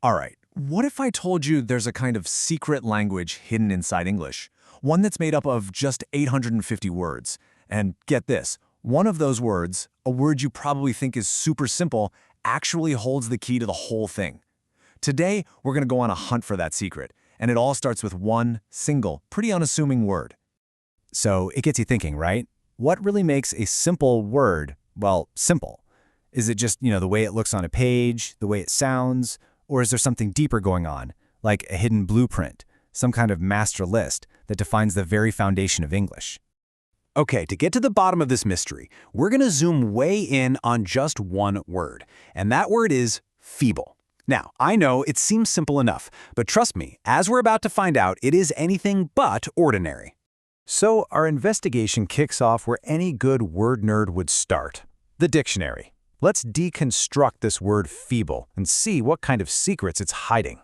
All right, what if I told you there's a kind of secret language hidden inside English? One that's made up of just 850 words. And get this, one of those words, a word you probably think is super simple, actually holds the key to the whole thing. Today, we're going to go on a hunt for that secret, and it all starts with one single, pretty unassuming word. So it gets you thinking, right? What really makes a simple word, well, simple? Is it just, the way it looks on a page, the way it sounds, or is there something deeper going on, like a hidden blueprint, some kind of master list that defines the very foundation of English? Okay, to get to the bottom of this mystery, we're going to zoom way in on just one word, and that word is feeble. Now, I know it seems simple enough, but trust me, as we're about to find out, it is anything but ordinary. So our investigation kicks off where any good word nerd would start, the dictionary. Let's deconstruct this word feeble and see what kind of secrets it's hiding.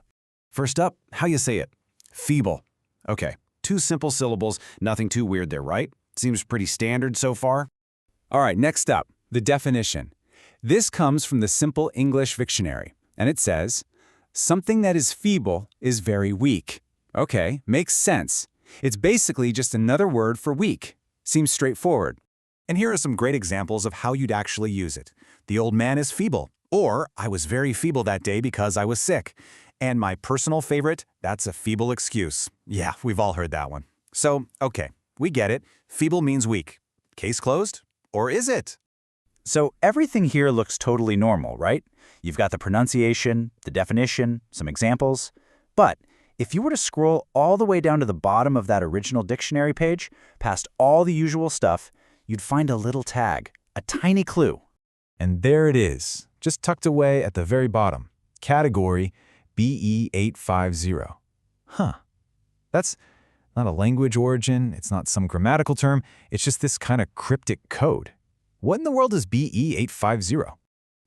First up, how you say it? Feeble. Okay, 2 simple syllables, nothing too weird there, right? Seems pretty standard so far. All right, next up, the definition. This comes from the Simple English Wiktionary, and it says, something that is feeble is very weak. Okay, makes sense. It's basically just another word for weak. Seems straightforward. And here are some great examples of how you'd actually use it. The old man is feeble, or I was very feeble that day because I was sick. And my personal favorite, that's a feeble excuse. Yeah, we've all heard that one. So, okay, we get it. Feeble means weak. Case closed? Or is it? So everything here looks totally normal, right? You've got the pronunciation, the definition, some examples. But if you were to scroll all the way down to the bottom of that original dictionary page, past all the usual stuff, you'd find a little tag, a tiny clue. And there it is, just tucked away at the very bottom. Category BE850. Huh. That's not a language origin, it's not some grammatical term, it's just this kind of cryptic code. What in the world is BE850?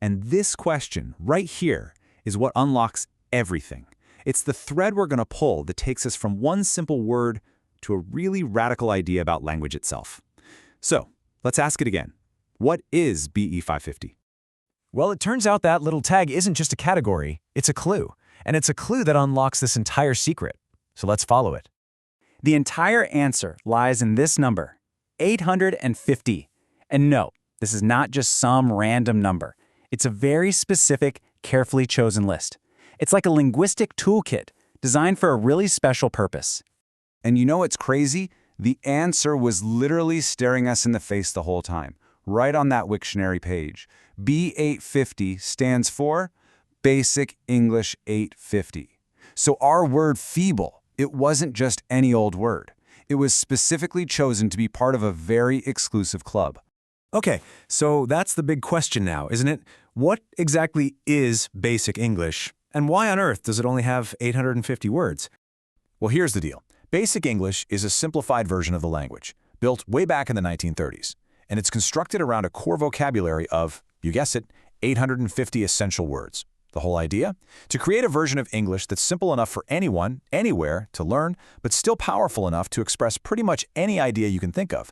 And this question right here is what unlocks everything. It's the thread we're going to pull that takes us from one simple word to a really radical idea about language itself. So, let's ask it again. What is BE550? Well, it turns out that little tag isn't just a category, it's a clue. And it's a clue that unlocks this entire secret. So let's follow it. The entire answer lies in this number, 850. And no, this is not just some random number. It's a very specific, carefully chosen list. It's like a linguistic toolkit designed for a really special purpose. And you know what's crazy? The answer was literally staring us in the face the whole time, right on that Wiktionary page. B850 stands for Basic English 850. So our word feeble, it wasn't just any old word. It was specifically chosen to be part of a very exclusive club. Okay, so that's the big question now, isn't it? What exactly is Basic English, and why on earth does it only have 850 words? Well, here's the deal. Basic English is a simplified version of the language, built way back in the 1930s, and it's constructed around a core vocabulary of, you guess it, 850 essential words. The whole idea? To create a version of English that's simple enough for anyone, anywhere, to learn, but still powerful enough to express pretty much any idea you can think of.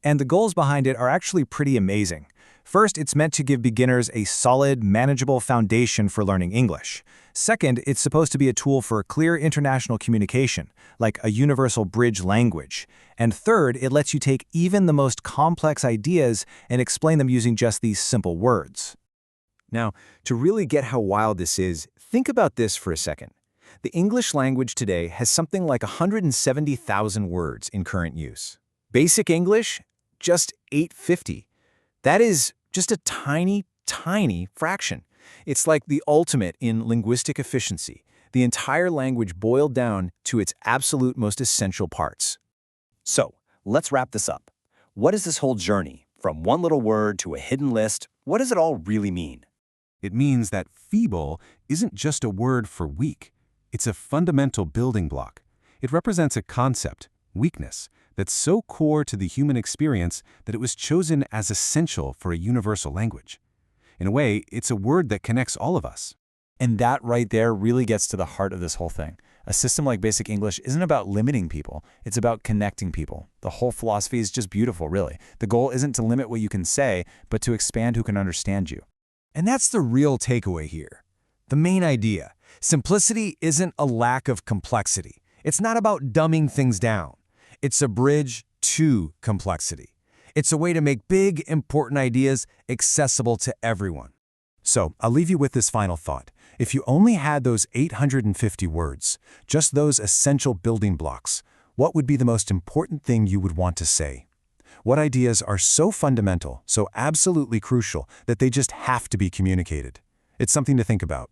And the goals behind it are actually pretty amazing. First, it's meant to give beginners a solid, manageable foundation for learning English. Second, it's supposed to be a tool for clear international communication, like a universal bridge language. And third, it lets you take even the most complex ideas and explain them using just these simple words. Now, to really get how wild this is, think about this for a second. The English language today has something like 170,000 words in current use. Basic English, just 850. That is just a tiny, tiny fraction. It's like the ultimate in linguistic efficiency, the entire language boiled down to its absolute most essential parts. So, let's wrap this up. What is this whole journey? From one little word to a hidden list, what does it all really mean? It means that feeble isn't just a word for weak. It's a fundamental building block. It represents a concept, weakness, that's so core to the human experience that it was chosen as essential for a universal language. In a way, it's a word that connects all of us. And that right there really gets to the heart of this whole thing. A system like Basic English isn't about limiting people, it's about connecting people. The whole philosophy is just beautiful, really. The goal isn't to limit what you can say, but to expand who can understand you. And that's the real takeaway here. The main idea, Simplicity isn't a lack of complexity. It's not about dumbing things down. It's a bridge to complexity. It's a way to make big, important ideas accessible to everyone. So, I'll leave you with this final thought. If you only had those 850 words, just those essential building blocks, what would be the most important thing you would want to say? What ideas are so fundamental, so absolutely crucial, that they just have to be communicated? It's something to think about.